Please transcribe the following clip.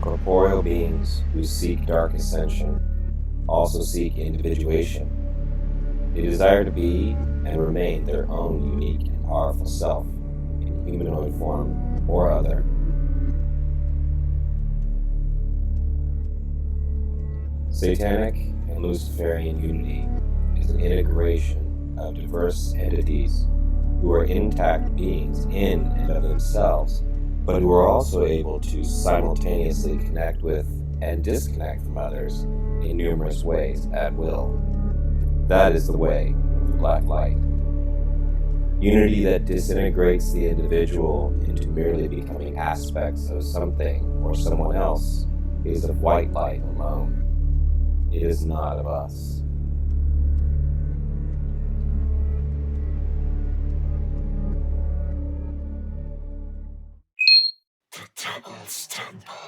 Corporeal beings who seek dark ascension also seek individuation. They desire to be and remain their own unique and powerful self in humanoid form or other. Satanic and Luciferian unity is an integration of diverse entities who are intact beings in and of themselves, but who are also able to simultaneously connect with and disconnect from others in numerous ways at will. That is the way of the black light. Unity that disintegrates the individual into merely becoming aspects of something or someone else is of white light alone. It is not of us. The Devil's Temple.